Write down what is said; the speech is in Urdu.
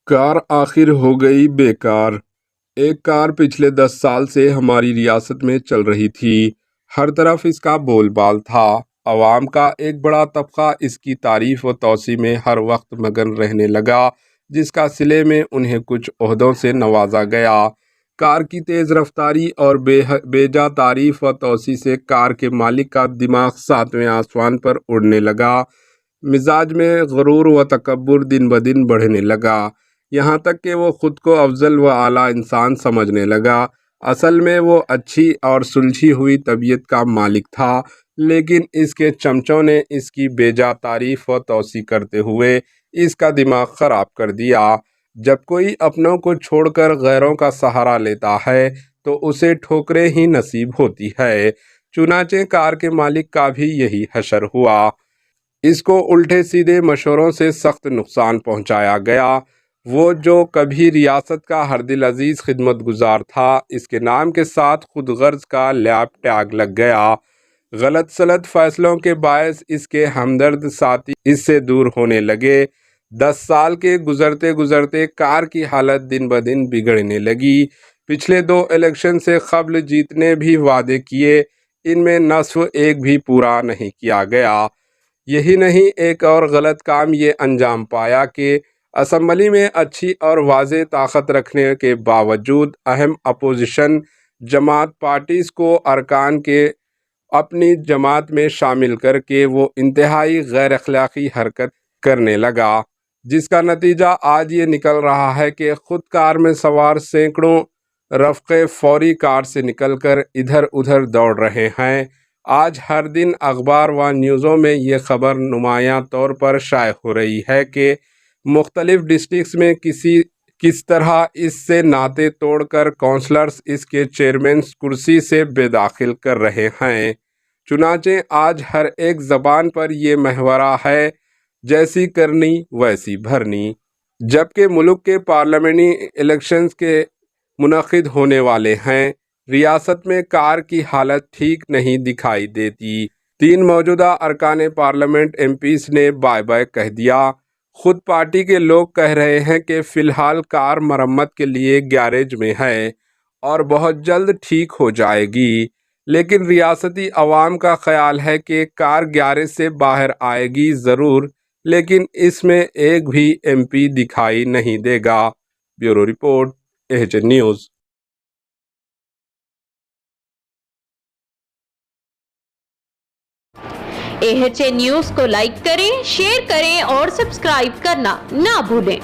کار آخر ہو گئی بیکار۔ ایک کار پچھلے 10 سال سے ہماری ریاست میں چل رہی تھی۔ ہر طرف اس کا بول بال تھا۔ عوام کا ایک بڑا طبقہ اس کی تعریف و توسیع میں ہر وقت مگن رہنے لگا، جس کا صلے میں انہیں کچھ عہدوں سے نوازا گیا۔ کار کی تیز رفتاری اور بے جا تعریف و توسیع سے کار کے مالک کا دماغ 7ویں آسمان پر اڑنے لگا۔ مزاج میں غرور و تکبر دن بدن بڑھنے لگا، یہاں تک کہ وہ خود کو افضل و اعلیٰ انسان سمجھنے لگا۔ اصل میں وہ اچھی اور سلجھی ہوئی طبیعت کا مالک تھا، لیکن اس کے چمچوں نے اس کی بے جا تعریف و توسیع کرتے ہوئے اس کا دماغ خراب کر دیا۔ جب کوئی اپنوں کو چھوڑ کر غیروں کا سہارا لیتا ہے تو اسے ٹھوکریں ہی نصیب ہوتی ہے۔ چنانچہ کار کے مالک کا بھی یہی حشر ہوا۔ اس کو الٹے سیدھے مشوروں سے سخت نقصان پہنچایا گیا۔ وہ جو کبھی ریاست کا ہر دل عزیز خدمت گزار تھا، اس کے نام کے ساتھ خود غرض کا لیپ ٹیگ لگ گیا۔ غلط سلط فیصلوں کے باعث اس کے ہمدرد ساتھی اس سے دور ہونے لگے۔ 10 سال کے گزرتے گزرتے کار کی حالت دن بدن بگڑنے لگی۔ پچھلے 2 الیکشن سے قبل جتنے بھی وعدے کیے، ان میں نصف ایک بھی پورا نہیں کیا گیا۔ یہی نہیں، ایک اور غلط کام یہ انجام پایا کہ اسمبلی میں اچھی اور واضح طاقت رکھنے کے باوجود اہم اپوزیشن جماعت پارٹیز کو ارکان کے اپنی جماعت میں شامل کر کے وہ انتہائی غیر اخلاقی حرکت کرنے لگا، جس کا نتیجہ آج یہ نکل رہا ہے کہ خود کار میں سوار سینکڑوں رفقے فوری کار سے نکل کر ادھر ادھر دوڑ رہے ہیں۔ آج ہر دن اخبار و نیوزوں میں یہ خبر نمایاں طور پر شائع ہو رہی ہے کہ مختلف ڈسٹرکٹس میں کس طرح اس سے ناطے توڑ کر کونسلرز اس کے چیئرمین کرسی سے بے داخل کر رہے ہیں۔ چنانچہ آج ہر ایک زبان پر یہ محورہ ہے، جیسی کرنی ویسی بھرنی۔ جبکہ ملک کے پارلیمانی الیکشنز کے منعقد ہونے والے ہیں، ریاست میں کار کی حالت ٹھیک نہیں دکھائی دیتی۔ 3 موجودہ ارکان پارلیمنٹ ایم پیز نے بائے بائے کہہ دیا۔ خود پارٹی کے لوگ کہہ رہے ہیں کہ فی الحال کار مرمت کے لیے گیراج میں ہے اور بہت جلد ٹھیک ہو جائے گی، لیکن ریاستی عوام کا خیال ہے کہ کار گیراج سے باہر آئے گی ضرور، لیکن اس میں ایک بھی ایم پی دکھائی نہیں دے گا۔ Bureau report, H news. AHA news کو لائک کریں، شیئر کریں اور سبسکرائب کرنا نہ بھولیں۔